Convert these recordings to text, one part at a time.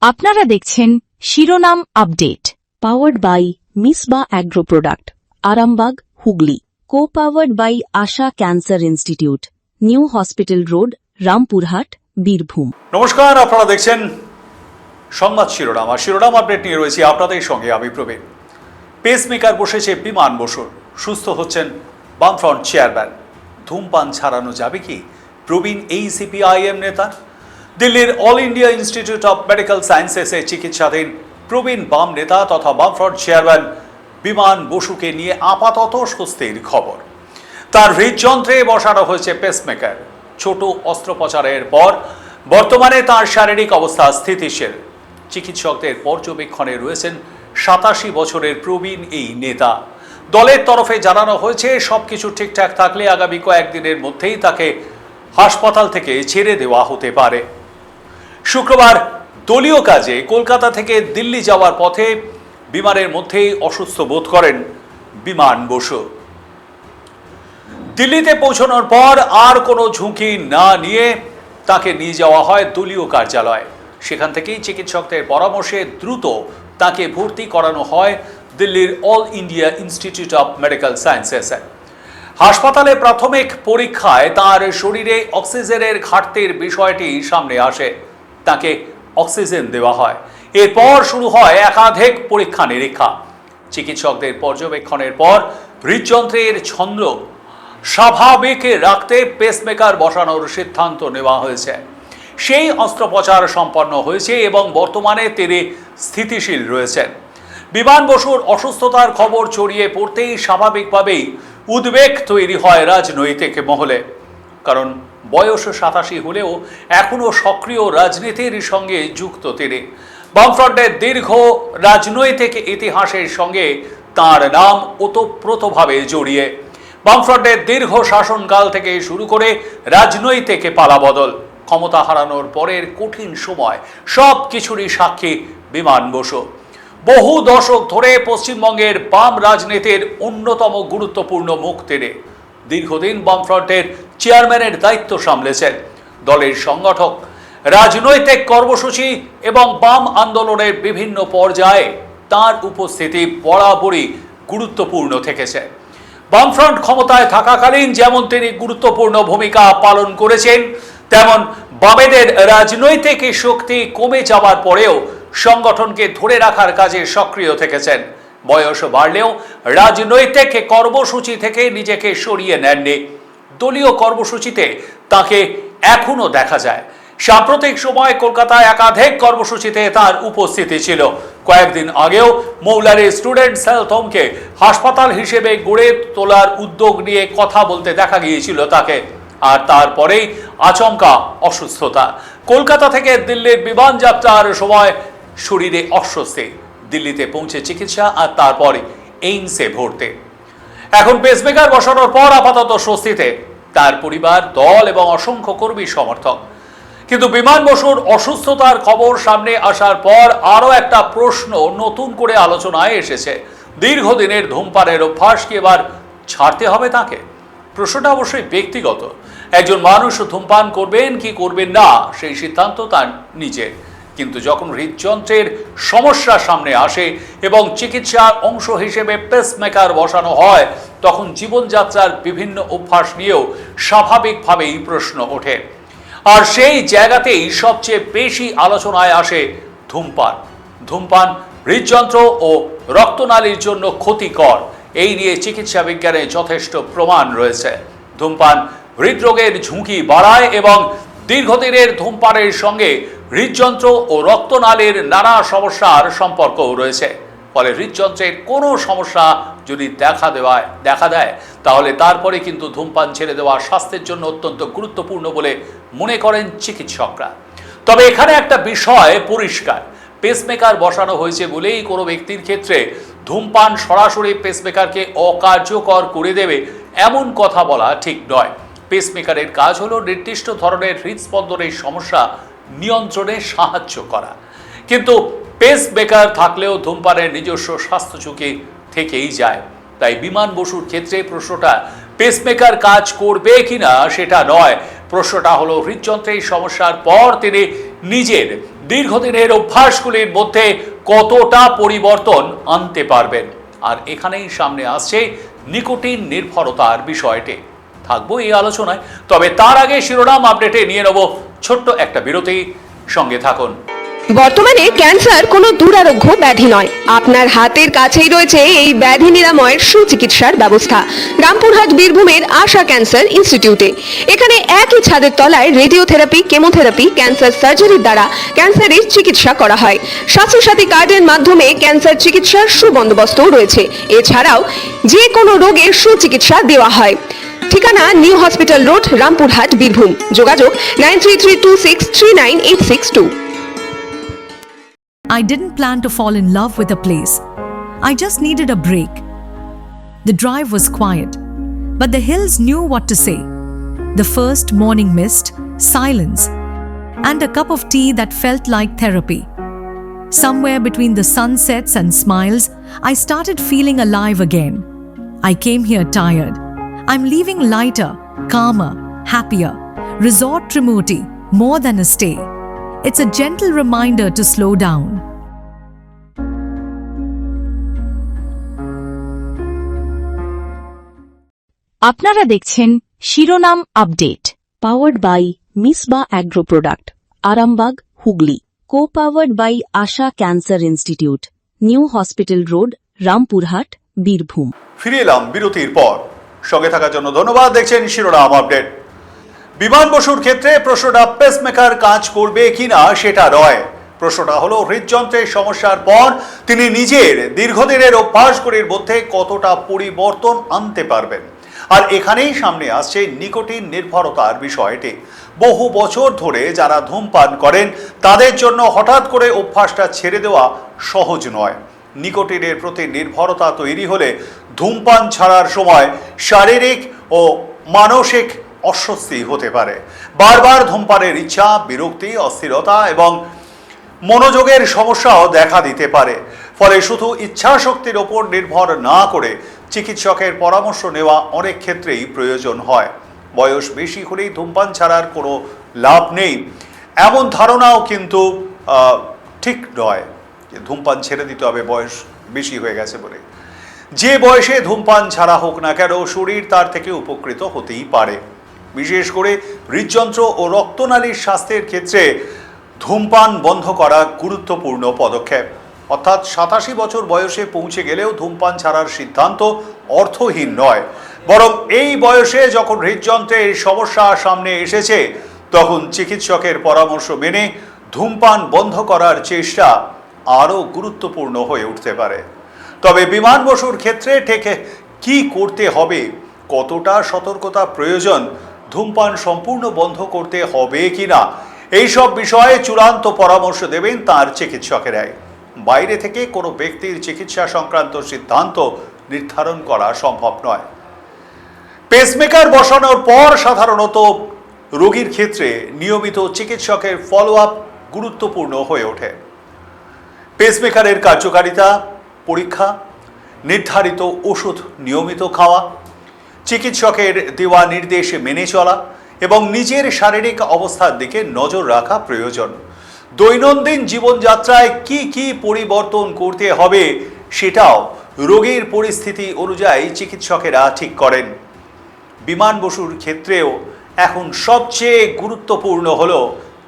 আপনারা দেখছেন শিরোনাম update, powered by Misba agro product, Arambagh, Hooghly. Co powered by Asha cancer institute, new hospital road, Rampurhat, Birbhum. নমস্কার, আপনারা দেখছেন সংবাদ শিরোনাম। আর শিরোনাম আপডেট নিয়ে রয়েছি আপনাদের সঙ্গে আমি প্রবীণ। পেসমেকার বসেছে বিমান বসুর, সুস্থ হচ্ছেন বামফ্রন্ট চেয়ারম্যান। ধূমপান ছাড়ানো যাবে কি প্রবীণ এই সিপিআইএম নেতার? দিল্লির all India institute of medical সায়েন্সেসে চিকিৎসাধীন প্রবীণ বাম নেতা তথা বামফ্রন্ট চেয়ারম্যান বিমান বসুকে নিয়ে আপাতত স্বস্তির খবর। তার হৃদযন্ত্রে বসানো হয়েছে পেসমেকার। ছোট অস্ত্রোপচারের পর বর্তমানে তার শারীরিক অবস্থা স্থিতিশীল। চিকিৎসকদের পর্যবেক্ষণে রয়েছেন 87 বছরের প্রবীণ এই নেতা। দলের তরফে জানানো হয়েছে সবকিছু ঠিকঠাক থাকলে আগামী কয়েকদিনের মধ্যেই তাকে হাসপাতাল থেকে ছেড়ে দেওয়া হতে পারে। শুক্রবার দলীয় কাজে কলকাতা থেকে দিল্লি যাওয়ার পথে বিমানের মধ্যেই অসুস্থ বোধ করেন বিমান বসু। দিল্লিতে পৌঁছানোর পর আর কোনো ঝুঁকি না নিয়ে তাকে নিয়ে যাওয়া হয় দলীয় কার্যালয়ে। সেখান থেকেই চিকিৎসকদের পরামর্শে দ্রুত তাকে ভর্তি করানো হয় দিল্লির all India institute of medical সায়েন্সেসে। হাসপাতালে প্রাথমিক পরীক্ষায় তার শরীরে অক্সিজেনের ঘাটতির বিষয়টি সামনে আসে। তাকে অক্সিজেন দেওয়া হয়। এরপর শুরু হয় একাধিক পরীক্ষা নিরীক্ষা। চিকিৎসকদের পর্যবেক্ষণের পর হৃদযন্ত্রের ছন্দ স্বাভাবিক রাখতে পেসমেকার বসানোর সিদ্ধান্ত নেওয়া হয়েছে। সেই অস্ত্রোপচার সম্পন্ন হয়েছে এবং বর্তমানে তিনি স্থিতিশীল রয়েছেন। বিমান বসুর অসুস্থতার খবর ছড়িয়ে পড়তেই স্বাভাবিকভাবেই উদ্বেগ তৈরি হয় রাজনৈতিক মহলে। কারণ বয়স 87 হলেও এখনও সক্রিয় রাজনীতির সঙ্গে যুক্ত তিনি। বামফ্রন্টের দীর্ঘ রাজনৈতিক ইতিহাসের সঙ্গে তার নাম ওতপ্রোতভাবে জড়িয়ে। বামফ্রন্টের দীর্ঘ শাসনকাল থেকে শুরু করে রাজনৈতিক পালাবদল, ক্ষমতা হারানোর পরের কঠিন সময়, সব কিছুরই সাক্ষী বিমান বসু। বহু দশক ধরে পশ্চিমবঙ্গের বাম রাজনীতির অন্যতম গুরুত্বপূর্ণ মুখ তিনি। দীর্ঘদিন বামফ্রন্টের চেয়ারম্যানের দায়িত্ব সামলেছেন। দলের সংগঠক, রাজনৈতিক কর্মসূচি এবং বাম আন্দোলনের বিভিন্ন পর্যায়ে তার উপস্থিতি বরাবরই গুরুত্বপূর্ণ থেকেছে। বামফ্রন্ট ক্ষমতায় থাকাকালীন যেমন তিনি গুরুত্বপূর্ণ ভূমিকা পালন করেছেন, তেমন বামেদের রাজনৈতিক শক্তি কমে যাওয়ার পরেও সংগঠনকে ধরে রাখার কাজে সক্রিয় থেকেছেন। বয়স বাড়লেও রাজনৈতিক কর্মসূচি থেকে নিজেকে সরিয়ে নেননি। দলীয় কর্মসূচিতে তাকে এখনো দেখা যায়। সাম্প্রতিক সময় কলকাতায় একাধিক কর্মসূচিতে তার উপস্থিতি ছিল। কয়েকদিন আগেও মৌলারি স্টুডেন্টস হেলথ হোমকে হাসপাতাল হিসেবে গড়ে তোলার উদ্যোগ নিয়ে কথা বলতে দেখা গিয়েছিল তাকে। আর তারপরেই আচমকা অসুস্থতা। কলকাতা থেকে দিল্লির বিমান যাত্রার সময় শরীরে অস্বস্তি। দিল্লিতে পৌঁছে চিকিৎসা আর তারপরে এইমসে ভর্তি। এখন পেসমেকার বসানোর পর আপাতত স্বস্তিতে তার পরিবার, দল এবং অসংখ্য কর্মী সমর্থক। কিন্তু বিমান বসুর অসুস্থতার খবর সামনে আসার পর আরও একটা প্রশ্ন নতুন করে আলোচনায় এসেছে। দীর্ঘদিনের ধূমপানের অভ্যাস কি এবার ছাড়তে হবে তাকে? প্রশ্নটা অবশ্যই ব্যক্তিগত। একজন মানুষ ধূমপান করবেন কি করবেন না সেই সিদ্ধান্ত তার নিজের। কিন্তু যখন হৃদযন্ত্রের সমস্যা সামনে আসে এবং চিকিৎসার অংশ হিসেবে পেসমেকার বসানো হয়, তখন জীবনযাত্রার বিভিন্ন অভ্যাস নিয়েও স্বাভাবিকভাবেই প্রশ্ন ওঠে। আর সেই জায়গাতেই সবচেয়ে বেশি আলোচনায় আসে ধূমপান। ধূমপান হৃদযন্ত্র ও রক্তনালীর জন্য ক্ষতিকর, এই নিয়ে চিকিৎসা বিজ্ঞানে যথেষ্ট প্রমাণ রয়েছে। ধূমপান হৃদরোগের ঝুঁকি বাড়ায় এবং দীর্ঘদিনের ধূমপানের সঙ্গে হৃদযন্ত্র ও রক্তনালীর নানা সমস্যার সম্পর্কও রয়েছে। ফলে হৃদযন্ত্রের কোনো সমস্যা যদি দেখা দেয় তাহলে তারপরে কিন্তু ধূমপান ছেড়ে দেওয়া স্বাস্থ্যের জন্য অত্যন্ত গুরুত্বপূর্ণ বলে মনে করেন চিকিৎসকরা। তবে এখানে একটা বিষয় পরিষ্কার, পেসমেকার বসানো হয়েছে বলেই কোনো ব্যক্তির ক্ষেত্রে ধূমপান সরাসরি পেসমেকারকে অকার্যকর করে দেবে এমন কথা বলা ঠিক নয়। পেসমেকারের কাজ হলো নির্দিষ্ট ধরনের হৃদস্পন্দনের সমস্যা নিয়ন্ত্রণে সাহায্য করা। কিন্তু পেসমেকার থাকলেও ধূমপানের নিজস্ব স্বাস্থ্য ঝুঁকি থেকেই যায়। তাই বিমান বসুর ক্ষেত্রে প্রশ্নটা পেসমেকার কাজ করবে কিনা সেটা নয়, প্রশ্নটা হলো হৃদযন্ত্রের সমস্যার পর তিনি নিজের দীর্ঘদিনের অভ্যাসগুলির মধ্যে কতটা পরিবর্তন আনতে পারবেন। আর এখানেই সামনে আসছে নিকোটিন নির্ভরতার বিষয়টি। থাকবো এই আলোচনায়, তবে তার আগে শিরোনাম আপডেটে নিয়ে নেব ছোট্ট একটা বিরতি। সঙ্গে থাকুন। বর্তমানে ক্যান্সার কোনো দুরারোগ্য ব্যাধি নয়। আপনার হাতের কাছেই রয়েছে এই ব্যাধি নিরাময়ের সুচিকিৎসার ব্যবস্থা রামপুরহাট বীরভূমের আশা ক্যান্সার ইনস্টিটিউটে। এখানে একই ছাদের তলায় রেডিওথেরাপি, কেমোথেরাপি, ক্যান্সার সার্জারির দ্বারা ক্যান্সারের চিকিৎসা করা হয়। স্বাস্থ্যসাথী কার্ডের মাধ্যমে ক্যান্সার চিকিৎসার সুবন্দোবস্তও রয়েছে। এছাড়াও যে কোনো রোগের সুচিকিৎসা দেওয়া হয়। ঠিকানা new hospital road, Rampurhat, Birbhum. যোগাযোগ 9332639862। I didn't plan to fall in love with a place. I just needed a break. The drive was quiet, but the hills knew what to say. The first morning mist, silence, and a cup of tea that felt like therapy. Somewhere between the sunsets and smiles, I started feeling alive again. I came here tired. I'm leaving lighter, calmer, happier. Resort Trimurti, more than a stay. It's a gentle reminder to slow down. আপনারা দেখছেন শিরোনাম update, powered by Misba agro product, Arambagh, Hooghly. Co powered by Asha cancer institute, new hospital road, Rampurhat, Birbhum. ফিরে এলাম বিরতির পর। সঙ্গে থাকার জন্য ধন্যবাদ। দেখছেন শিরোনাম আপডেট। বিমান বসুর ক্ষেত্রে প্রশ্নটা পেসমেকার কাজ করবে কিনা সেটা নয়, প্রশ্নটা হলো হৃদযন্ত্রের সমস্যার পর তিনি নিজের দীর্ঘদিনের অভ্যাসগুলির মধ্যে কতটা পরিবর্তন আনতে পারবেন। আর এখানেই সামনে আসছে নিকোটিন নির্ভরতার বিষয়টি। বহু বছর ধরে যারা ধূমপান করেন তাদের জন্য হঠাৎ করে অভ্যাসটা ছেড়ে দেওয়া সহজ নয়। নিকোটিনের প্রতি নির্ভরতা তৈরি হলে ধূমপান ছাড়ার সময় শারীরিক ও মানসিক অস্বস্তি হতে পারে। বারবার ধূমপানের ইচ্ছা, বিরক্তি, অস্থিরতা এবং মনোযোগের সমস্যাও দেখা দিতে পারে। ফলে শুধু ইচ্ছা শক্তির ওপর নির্ভর না করে চিকিৎসকের পরামর্শ নেওয়া অনেক ক্ষেত্রেই প্রয়োজন হয়। বয়স বেশি হলেই ধূমপান ছাড়ার কোনো লাভ নেই, এমন ধারণাও কিন্তু ঠিক নয় যে ধূমপান ছেড়ে দিতে হবে বয়স বেশি হয়ে গেছে বলে। যে বয়সে ধূমপান ছাড়া হোক না কেন, শরীর তার থেকে উপকৃত হতেই পারে। বিশেষ করে হৃদযন্ত্র ও রক্তনালীর স্বাস্থ্যের ক্ষেত্রে ধূমপান বন্ধ করা গুরুত্বপূর্ণ পদক্ষেপ। অর্থাৎ 87 বছর বয়সে পৌঁছে গেলেও ধূমপান ছাড়ার সিদ্ধান্ত অর্থহীন নয়, বরং এই বয়সে যখন হৃদযন্ত্রের সমস্যা সামনে এসেছে তখন চিকিৎসকের পরামর্শ মেনে ধূমপান বন্ধ করার চেষ্টা আরও গুরুত্বপূর্ণ হয়ে উঠতে পারে। তবে বিমান বসুর ক্ষেত্রে ঠিক কী করতে হবে, কতটা সতর্কতা প্রয়োজন, ধূমপান সম্পূর্ণ বন্ধ করতে হবে কিনা, এইসব বিষয়ে চূড়ান্ত পরামর্শ দেবেন তার চিকিৎসকেরাই। বাইরে থেকে কোনো ব্যক্তির চিকিৎসা সংক্রান্ত সিদ্ধান্ত নির্ধারণ করা সম্ভব নয়। পেসমেকার বসানোর পর সাধারণত রোগীর ক্ষেত্রে নিয়মিত চিকিৎসকের ফলো আপ গুরুত্বপূর্ণ হয়ে ওঠে। পেসমেকারের কার্যকারিতা পরীক্ষা, নির্ধারিত ওষুধ নিয়মিত খাওয়া, চিকিৎসকের দেওয়া নির্দেশ মেনে চলা এবং নিজের শারীরিক অবস্থার দিকে নজর রাখা প্রয়োজন। দৈনন্দিন জীবনযাত্রায় কি কি পরিবর্তন করতে হবে সেটাও রোগীর পরিস্থিতি অনুযায়ী চিকিৎসকেরা ঠিক করেন। বিমান বসুর ক্ষেত্রেও এখন সবচেয়ে গুরুত্বপূর্ণ হলো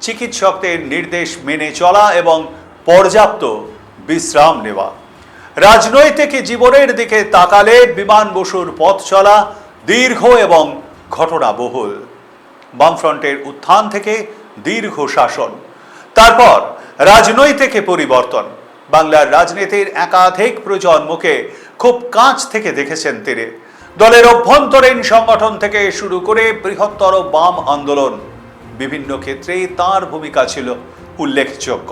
চিকিৎসকদের নির্দেশ মেনে চলা এবং পর্যাপ্ত বিশ্রাম নেওয়া। রাজনৈতিক জীবনের দিকে তাকালে বিমান বসুর পথ চলা দীর্ঘ এবং ঘটনাবহুল। বামফ্রন্টের উত্থান থেকে দীর্ঘ শাসন, তারপর রাজনৈতিক পরিবর্তন। বাংলার রাজনীতির একাধিক প্রজন্মকে খুব কাছ থেকে দেখেছেন তিনি। দলের অভ্যন্তরীণ সংগঠন থেকে শুরু করে বৃহত্তর বাম আন্দোলন, বিভিন্ন ক্ষেত্রেই তার ভূমিকা ছিল উল্লেখযোগ্য।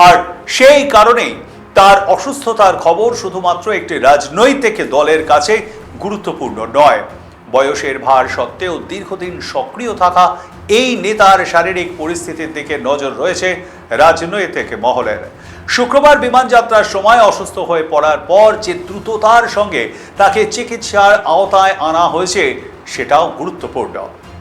আর সেই কারণেই তার অসুস্থতার খবর শুধুমাত্র একটি রাজনৈতিক দলের কাছে গুরুত্বপূর্ণ নয়। বয়সের ভার সত্ত্বেও দীর্ঘদিন সক্রিয় থাকা এই নেতার শারীরিক পরিস্থিতির দিকে নজর রয়েছে রাজনৈতিক মহলের। শুক্রবার বিমান যাত্রার সময় অসুস্থ হয়ে পড়ার পর যে দ্রুততার সঙ্গে তাকে চিকিৎসার আওতায় আনা হয়েছে সেটাও গুরুত্বপূর্ণ।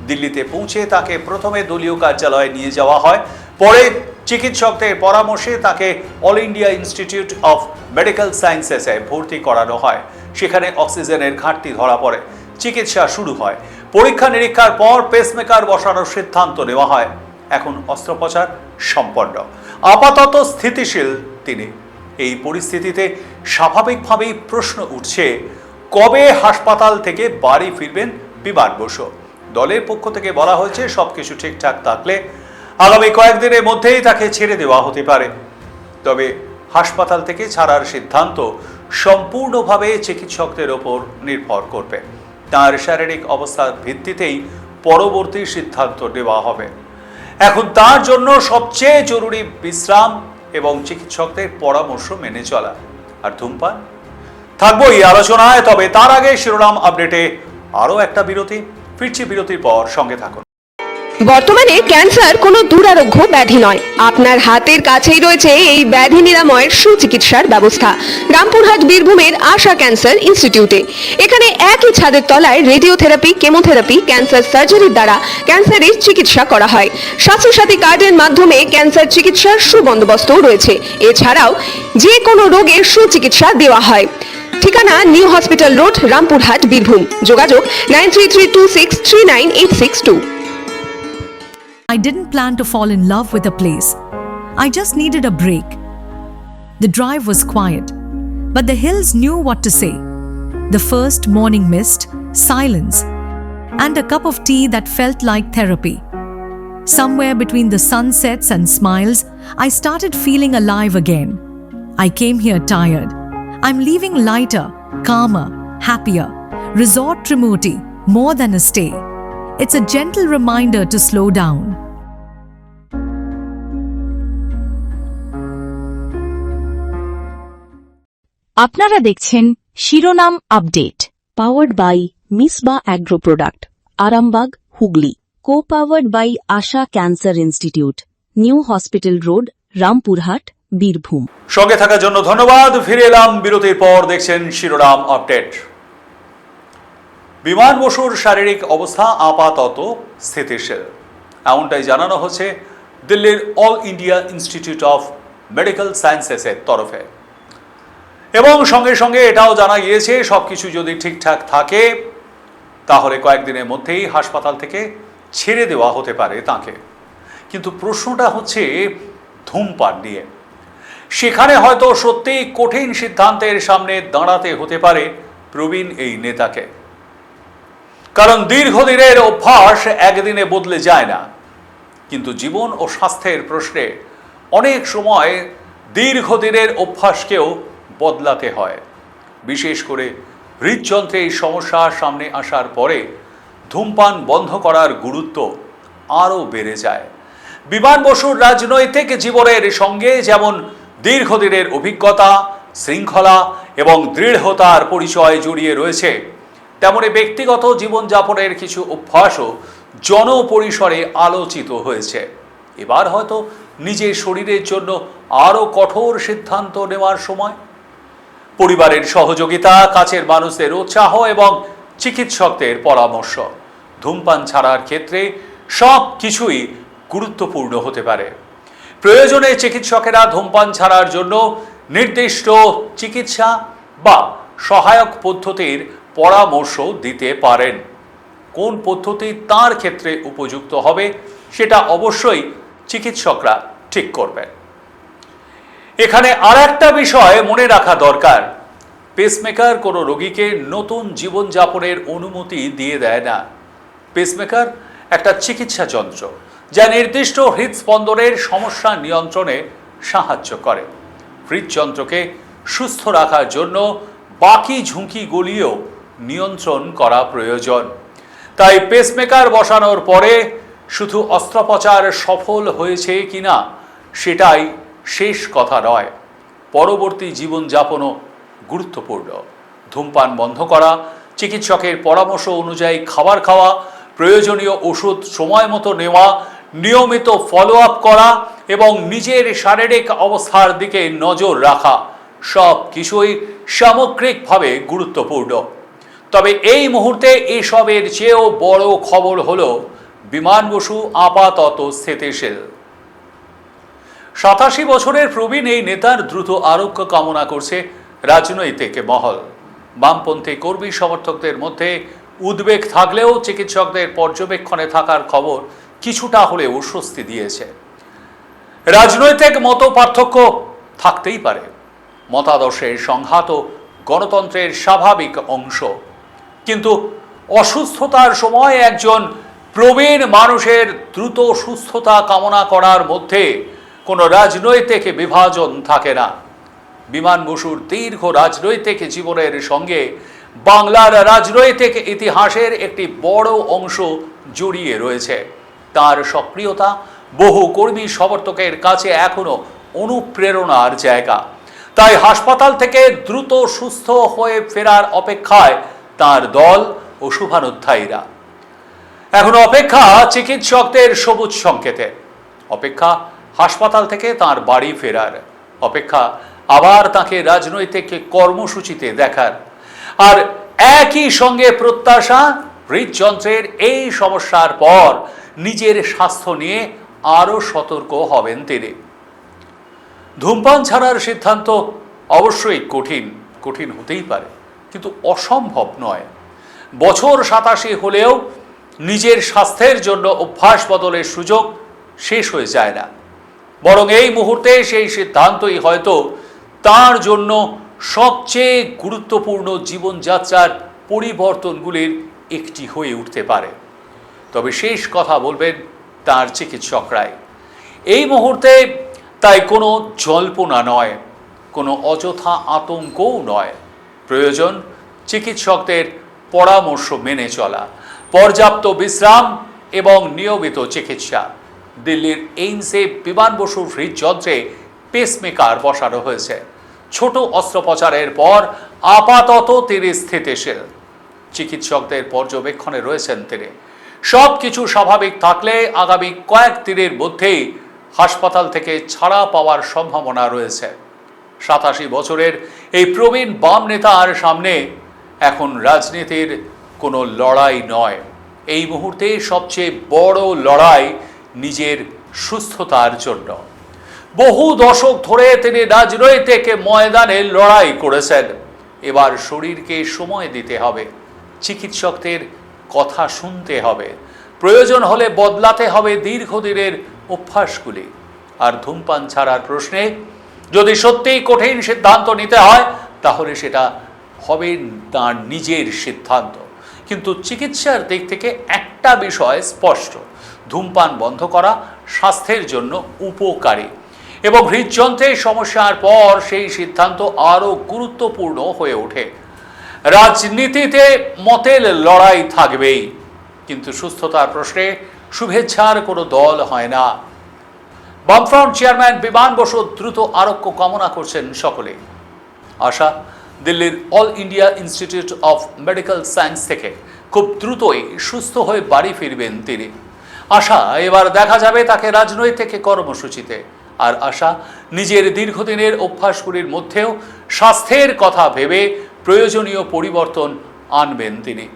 দিল্লিতে পৌঁছে তাকে প্রথমে দলীয় কার্যালয়ে নিয়ে যাওয়া হয়, পরে চিকিৎসকদের পরামর্শে তাকে all India institute of medical সায়েন্সেসে ভর্তি করানো হয়। সেখানে অক্সিজেনের ঘাটতি ধরা পড়ে, চিকিৎসা শুরু হয়। পরীক্ষা নিরীক্ষার পর পেসমেকার বসানোর সিদ্ধান্ত নেওয়া হয়। এখন অস্ত্রোপচার সম্পন্ন, আপাতত স্থিতিশীল তিনি। এই পরিস্থিতিতে স্বাভাবিকভাবেই প্রশ্ন উঠছে, কবে হাসপাতাল থেকে বাড়ি ফিরবেন বিমান বসু? দলের পক্ষ থেকে বলা হয়েছে সবকিছু ঠিকঠাক থাকলে আগামী কয়েকদিনের মধ্যেই তাকে ছেড়ে দেওয়া হতে পারে। তবে হাসপাতাল থেকে ছাড়ার সিদ্ধান্ত সম্পূর্ণভাবে চিকিৎসকদের ওপর নির্ভর করবে। তার শারীরিক অবস্থার ভিত্তিতেই পরবর্তী সিদ্ধান্ত নেওয়া হবে। এখন তার জন্য সবচেয়ে জরুরি বিশ্রাম এবং চিকিৎসকদের পরামর্শ মেনে চলা। আর ধূমপান থাকবো এই আলোচনায়। তবে তার আগে শিরোনাম আপডেটে আরও একটা বিরতি। ফিরছি বিরতির পর, সঙ্গে থাকুন। বর্তমানে ক্যান্সার কোনো দুরারোগ্য ব্যাধি নয়। আপনার হাতের কাছেই রয়েছে এই ব্যাধি নিরাময়ের সুচিকিৎসার ব্যবস্থা রামপুরহাট বীরভূমের আশা ক্যান্সার ইনস্টিটিউটে। এখানে একই ছাদের তলায় রেডিওথেরাপি, কেমোথেরাপি, ক্যান্সার সার্জারির দ্বারা ক্যান্সারের চিকিৎসা করা হয়। স্বাস্থ্যসাথী কার্ডের মাধ্যমে ক্যান্সার চিকিৎসার সুবন্দোবস্তও রয়েছে। এছাড়াও যে কোনো রোগের সুচিকিৎসা দেওয়া হয়। ঠিকানা new hospital road, Rampurhat, Birbhum. যোগাযোগ 9332639862। I didn't plan to fall in love with a place. I just needed a break. The drive was quiet, but the hills knew what to say. The first morning mist, silence, and a cup of tea that felt like therapy. Somewhere between the sunsets and smiles, I started feeling alive again. I came here tired. I'm leaving lighter, calmer, happier. Resort Trimurti, more than a stay. It's a gentle reminder to slow down. আপনারা দেখছেন শিরোনাম update, powered by Misba agro product, Arambagh, Hooghly. Co powered by Asha cancer institute, new hospital road, Rampurhat, Birbhum. সঙ্গে থাকার জন্য ধন্যবাদ। ফিরে এলাম বিরতির পর। দেখছেন শিরোনাম আপডেট। বিমান বসুর শারীরিক অবস্থা আপাতত স্থিতিশীল, এমনটাই জানানো হচ্ছে দিল্লির all India institute of medical সায়েন্সেসের তরফে। এবং সঙ্গে সঙ্গে এটাও জানা গিয়েছে সবকিছু যদি ঠিকঠাক থাকে তাহলে কয়েকদিনের মধ্যেই হাসপাতাল থেকে ছেড়ে দেওয়া হতে পারে তাকে। কিন্তু প্রশ্নটা হচ্ছে ধূমপান নিয়ে। সেখানে হয়তো সত্যিই কঠিন সিদ্ধান্তের সামনে দাঁড়াতে হতে পারে প্রবীণ এই নেতাকে। কারণ দীর্ঘদিনের অভ্যাস একদিনে বদলে যায় না। কিন্তু জীবন ও স্বাস্থ্যের প্রশ্নে অনেক সময় দীর্ঘদিনের অভ্যাসকেও বদলাতে হয়। বিশেষ করে হৃদযন্ত্রের সমস্যা সামনে আসার পরে ধূমপান বন্ধ করার গুরুত্ব আরও বেড়ে যায়। বিমান বসুর রাজনৈতিক জীবনের সঙ্গে যেমন দীর্ঘদিনের অভিজ্ঞতা, শৃঙ্খলা এবং দৃঢ়তার পরিচয় জড়িয়ে রয়েছে, তেমনি ব্যক্তিগত জীবনযাপনের কিছু অভ্যাসও জনপরিসরে আলোচিত হয়েছে। এবার হয়তো নিজের শরীরের জন্য আরও কঠোর সিদ্ধান্ত নেওয়ার সময়। পরিবারের সহযোগিতা, কাছের মানুষদের উৎসাহ এবং চিকিৎসকদের পরামর্শ ধূমপান ছাড়ার ক্ষেত্রে সব কিছুই গুরুত্বপূর্ণ হতে পারে। প্রয়োজনে চিকিৎসকেরা ধূমপান ছাড়ার জন্য নির্দিষ্ট চিকিৎসা বা সহায়ক পদ্ধতির পরামর্শ দিতে পারেন। কোন পদ্ধতি তার ক্ষেত্রে উপযুক্ত হবে সেটা অবশ্যই চিকিৎসকরা ঠিক করবেন। এখানে আর একটা বিষয় মনে রাখা দরকার, পেসমেকার কোনো রোগীকে নতুন জীবনযাপনের অনুমতি দিয়ে দেয় না। পেসমেকার একটা চিকিৎসা যন্ত্র যা নির্দিষ্ট হৃদস্পন্দনের সমস্যা নিয়ন্ত্রণে সাহায্য করে। হৃদযন্ত্রকে সুস্থ রাখার জন্য বাকি ঝুঁকিগুলিও নিয়ন্ত্রণ করা প্রয়োজন। তাই পেসমেকার বসানোর পরে শুধু অস্ত্রোপচার সফল হয়েছে কিনা সেটাই শেষ কথা নয়, পরবর্তী জীবনযাপনও গুরুত্বপূর্ণ। ধূমপান বন্ধ করা, চিকিৎসকের পরামর্শ অনুযায়ী খাবার খাওয়া, প্রয়োজনীয় ওষুধ সময় মতো নেওয়া, নিয়মিত ফলো আপ করা এবং নিজের শারীরিক অবস্থার দিকে নজর রাখা সব কিছুই সামগ্রিকভাবে গুরুত্বপূর্ণ। তবে এই মুহূর্তে এসবের চেয়েও বড় খবর হলো বিমান বসু আপাতত স্থিতিশীল। 87 বছরের প্রবীণ এই নেতার দ্রুত আরোগ্য কামনা করছে রাজনৈতিক মহল। বামপন্থী কর্মী সমর্থকদের মধ্যে উদ্বেগ থাকলেও চিকিৎসকদের পর্যবেক্ষণে থাকার খবর কিছুটা হলেও স্বস্তি দিয়েছে। রাজনৈতিক মত পার্থক্য থাকতেই পারে, মতাদর্শের সংঘাত গণতন্ত্রের স্বাভাবিক অংশ, কিন্তু অসুস্থতার সময় একজন প্রবীণ মানুষের দ্রুত সুস্থতা কামনা করার মধ্যে কোনো রাজনৈতিক বিভাজন থাকে না। বিমান বসুর দীর্ঘ রাজনৈতিক জীবনের সঙ্গে বাংলার রাজনৈতিক ইতিহাসের একটি বড় অংশ জড়িয়ে রয়েছে। তার সক্রিয়তা বহু কর্মী সমর্থকের কাছে এখনো অনুপ্রেরণার জায়গা। তাই হাসপাতাল থেকে দ্রুত সুস্থ হয়ে ফেরার অপেক্ষায় তার দল ও শুভানুধ্যায়ীরা। এখন অপেক্ষা চিকিৎসকদের সবুজ সংকেতে, অপেক্ষা হাসপাতাল থেকে তার বাড়ি ফেরার, অপেক্ষা আবার তাকে রাজনৈতিক কর্মসূচিতে দেখার, আর একই সঙ্গে প্রত্যাশা হৃদযন্ত্রের এই সমস্যার পর নিজের স্বাস্থ্য নিয়ে আরও সতর্ক হবেন তিনি। ধূমপান ছাড়ার সিদ্ধান্ত অবশ্যই কঠিন হতেই পারে, কিন্তু অসম্ভব নয়। বছর 87 হলেও নিজের স্বাস্থ্যের জন্য অভ্যাস বদলের সুযোগ শেষ হয়ে যায় না, বরং এই মুহূর্তে সেই সিদ্ধান্তই হয়তো তার জন্য সবচেয়ে গুরুত্বপূর্ণ জীবনযাত্রার পরিবর্তনগুলির একটি হয়ে উঠতে পারে। তবে শেষ কথা বলবেন তার চিকিৎসকরাই। এই মুহূর্তে তাই কোনো জল্পনা নয়, কোনো অযথা আতঙ্কও নয়। প্রয়োজন চিকিৎসকদের পরামর্শ মেনে চলা, পর্যাপ্ত বিশ্রাম এবং নিয়মিত চিকিৎসা। দিল্লির এইমসে বিমান বসুর হৃদযন্ত্রে পেসমেকার বসানো হয়েছে। ছোট অস্ত্রোপচারের পর আপাতত তিনি স্থিতিশীল। চিকিৎসকদের পর্যবেক্ষণে রয়েছেন তিনি। সব কিছু স্বাভাবিক থাকলে আগামী কয়েক দিনের মধ্যেই হাসপাতাল থেকে ছাড়া পাওয়ার সম্ভাবনা রয়েছে। 87 বছরের এই প্রবীণ বাম নেতার সামনে এখন রাজনীতির কোনো লড়াই নয়, এই মুহূর্তে সবচেয়ে বড় লড়াই নিজের সুস্থতার জন্য। বহু দশক ধরে তিনি রাজনৈতিক ময়দানে লড়াই করেছেন। এবার শরীরকে সময় দিতে হবে, চিকিৎসকদের কথা শুনতে হবে, প্রয়োজন হলে বদলাতে হবে দীর্ঘদিনের অভ্যাসগুলি। আর ধূমপান ছাড়ার প্রশ্নে যদি সত্যিই কঠিন সিদ্ধান্ত নিতে হয়, তাহলে সেটা হবে তার নিজের সিদ্ধান্ত। কিন্তু চিকিৎসার দিক থেকে একটা বিষয় স্পষ্ট, ধূমপান বন্ধ করা স্বাস্থ্যের জন্য উপকারী, এবং হৃদযন্ত্রের সমস্যার পর সেই সিদ্ধান্ত আরও গুরুত্বপূর্ণ হয়ে ওঠে। রাজনীতিতে মতের লড়াই থাকবেই, কিন্তু সুস্থতার প্রশ্নে শুভেচ্ছার কোনো দল হয় না। বামফ্রন্ট চেয়ারম্যান বিমান বসু দ্রুত আরোগ্য কামনা করছেন সকলে। আশা দিল্লির all India institute of medical science থেকে খুব দ্রুতই সুস্থ হয়ে বাড়ি ফিরবেন তিনি। আশা এবার দেখা যাবে তাকে রাজনৈতিক কর্মসূচিতে, আর আশা নিজের দীর্ঘদিনের অভ্যাসগুলির মধ্যেও স্বাস্থ্যের কথা ভেবে প্রয়োজনীয় পরিবর্তন আনবেন তিনি।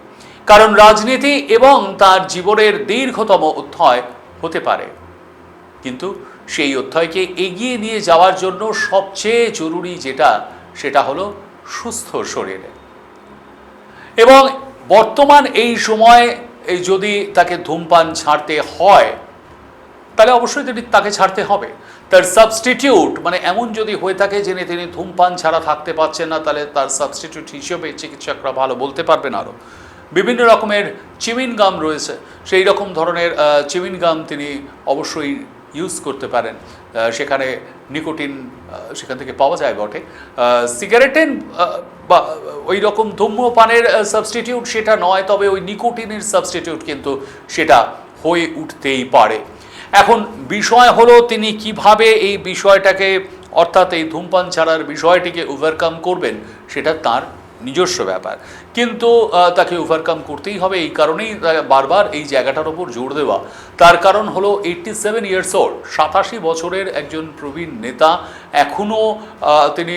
কারণ রাজনীতি এবং তার জীবনের দীর্ঘতম অধ্যায় হতে পারে, কিন্তু সেই অধ্যায়কে এগিয়ে নিয়ে যাওয়ার জন্য সবচেয়ে জরুরি সেটা হলো সুস্থ শরীর। এবং বর্তমান এই সময় যদি তাকে ধূমপান ছাড়তে হয়, তাহলে অবশ্যই তাকে ছাড়তে হবে। তার সাবস্টিটিউট মানে এমন যদি হয়ে থাকে যে তিনি ধূমপান ছাড়া থাকতে পারছেন না, তাহলে তার সাবস্টিটিউট হিসেবে চিকিৎসকরা ভালো বলতে পারবেন। আরও বিভিন্ন রকমের চিউইং গাম রয়েছে, সেই রকম ধরনের চিউইং গাম তিনি অবশ্যই ইউজ করতে পারেন। সেখানে নিকোটিন সেখান থেকে পাওয়া যায় বটে। সিগারেটের বা ওই রকম ধূমপানের সাবস্টিটিউট সেটা নয়, তবে ওই নিকোটিনের সাবস্টিটিউট কিন্তু সেটা হয়ে উঠতেই পারে। এখন বিষয় হলো তিনি কিভাবে এই বিষয়টাকে, অর্থাৎ এই ধূমপান ছাড়ার বিষয়টিকে ওভারকাম করবেন, সেটা তার নিজস্ব ব্যাপার, কিন্তু তাকে ওভারকাম করতেই হবে। এই কারণেই বারবার এই জায়গাটার ওপর জোর দেওয়া। তার কারণ হলো 87 ইয়ার্স ওল্ড, 87 বছরের একজন প্রবীণ নেতা, এখনও তিনি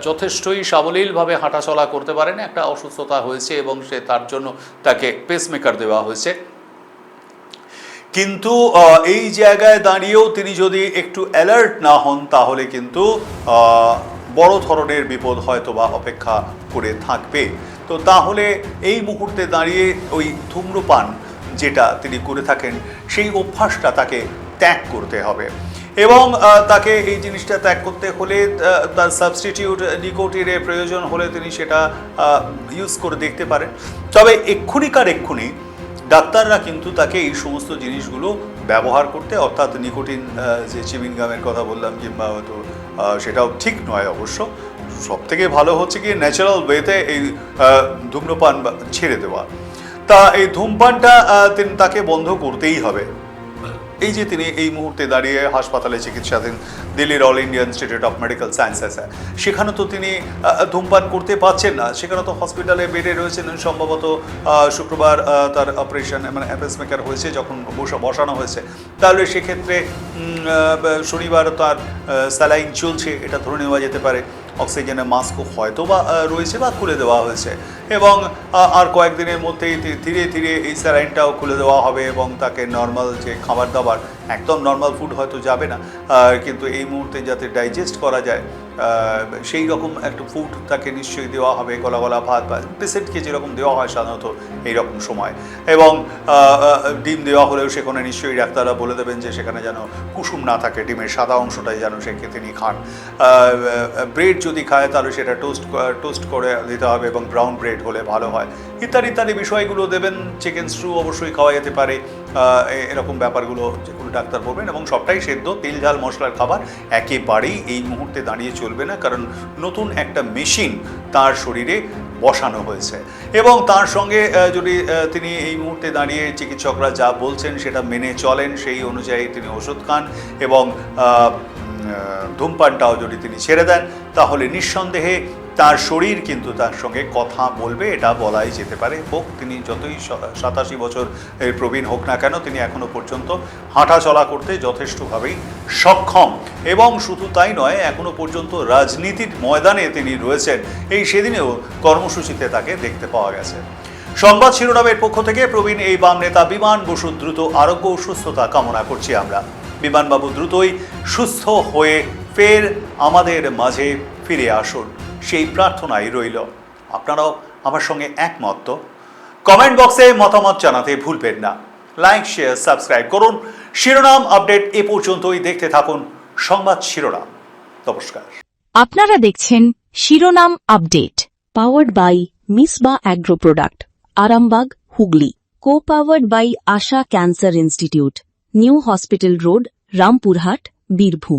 যথেষ্টই সাবলীলভাবে হাঁটাচলা করতে পারেন। একটা অসুস্থতা হয়েছে এবং তার জন্য তাকে পেসমেকার দেওয়া হয়েছে। কিন্তু এই জায়গায় দাঁড়িয়েও তিনি যদি একটু অ্যালার্ট না হন তাহলে কিন্তু বড় ধরনের বিপদ হয়তো বা অপেক্ষা করে থাকবে। তো তাহলে এই মুহূর্তে দাঁড়িয়ে ওই ধূম্রপান যেটা তিনি করে থাকেন সেই অভ্যাসটা তাকে ত্যাগ করতে হবে এবং তাকে এই জিনিসটা ত্যাগ করতে হলে তার সাবস্টিটিউট নিকোটিনের প্রয়োজন হলে তিনি সেটা ইউজ করে দেখতে পারেন। তবে এক্ষুনি ডাক্তাররা কিন্তু তাকে এই সমস্ত জিনিসগুলো ব্যবহার করতে, অর্থাৎ নিকোটিন যে চিউইং গামের কথা বললাম কিংবা হয়তো সেটাও ঠিক নয় অবশ্য, সব থেকে ভালো হচ্ছে কি ন্যাচারাল ওয়েতে এই ধূম্রপান ছেড়ে দেওয়া। তা এই ধূমপানটা তাকে বন্ধ করতেই হবে। এই যে তিনি এই মুহূর্তে দাঁড়িয়ে হাসপাতালে চিকিৎসাধীন দিল্লির all India institute of medical সায়েন্সেসে, সেখানে তো তিনি ধূমপান করতে পারছেন না, সেখানে তো হসপিটালে বেডে রয়েছেন। সম্ভবত শুক্রবার তার অপারেশন মানে পেসমেকার হয়েছে যখন বসানো হয়েছে, তাহলে সেক্ষেত্রে শনিবার তার স্যালাইন চলছে এটা ধরে নেওয়া যেতে পারে। অক্সিজেনের মাস্কও হয়তো বা রয়েছে বা খুলে দেওয়া হয়েছে এবং আর কয়েকদিনের মধ্যেই ধীরে ধীরে এই স্যালাইনটাও খুলে দেওয়া হবে এবং তাকে নর্মাল যে খাবার দাবার, একদম নর্মাল ফুড হয়তো যাবে না, কিন্তু এই মুহূর্তে যাতে ডাইজেস্ট করা যায় সেই রকম একটা ফুড তাকে নিশ্চয়ই দেওয়া হবে, গলা গলা ভাত বা পেশেন্টকে যেরকম দেওয়া হয় সাধারণত এইরকম সময়। এবং ডিম দেওয়া হলেও সেখানে নিশ্চয়ই ডাক্তাররা বলে দেবেন যে সেখানে যেন কুসুম না থাকে, ডিমের সাদা অংশটাই যেন সেকে তিনি খান। ব্রেড যদি খায় তাহলে সেটা টোস্ট করে দিতে হবে এবং ব্রাউন ব্রেড হলে ভালো হয়, ইত্যাদি বিষয়গুলো দেবেন। চিকেন স্ট্রু অবশ্যই খাওয়া যেতে পারে, এরকম ব্যাপারগুলো যেগুলো ডাক্তার বলবেন। এবং সবটাই সেদ্ধ, তেল ঝাল মশলার খাবার একেবারেই এই মুহূর্তে দাঁড়িয়ে চলবে না, কারণ নতুন একটা মেশিন তার শরীরে বসানো হয়েছে এবং তার সঙ্গে যদি তিনি এই মুহূর্তে দাঁড়িয়ে চিকিৎসকরা যা বলছেন সেটা মেনে চলেন, সেই অনুযায়ী তিনি ওষুধ খান এবং ধূমপানটাও যদি তিনি ছেড়ে দেন, তাহলে নিঃসন্দেহে তার শরীর কিন্তু তার সঙ্গে কথা বলবে, এটা বলাই যেতে পারে। হোক তিনি যতই 87 বছর প্রবীণ হোক না কেন, তিনি এখনো পর্যন্ত হাঁটা চলা করতে যথেষ্টভাবেই সক্ষম। এবং শুধু তাই নয়, এখনো পর্যন্ত রাজনীতির ময়দানে তিনি রয়েছেন, এই সেদিনেও কর্মসূচিতে তাকে দেখতে পাওয়া গেছে। সংবাদ শিরোনামের পক্ষ থেকে প্রবীণ এই বাম নেতা বিমান বসুর দ্রুত আরোগ্য ও সুস্থতা কামনা করছি আমরা। বিমানবাবু দ্রুতই সুস্থ হয়ে ফের আমাদের মাঝে ফিরে আসুন, সেই প্রার্থনাই রইল। আপনারাও আমার সঙ্গে একমত? কমেন্ট বক্সে মতামত জানাতে ভুলবেন না। লাইক, শেয়ার, সাবস্ক্রাইব করুন। শিরোনাম আপডেট এ পর্যন্তই। দেখতে থাকুন সংবাদ শিরোনাম। নমস্কার। আপনারা দেখছেন শিরোনাম update, powered by Misba agro product, Arambagh, Hooghly. Co powered by Asha cancer institute, new hospital road, Rampurhat, Birbhum.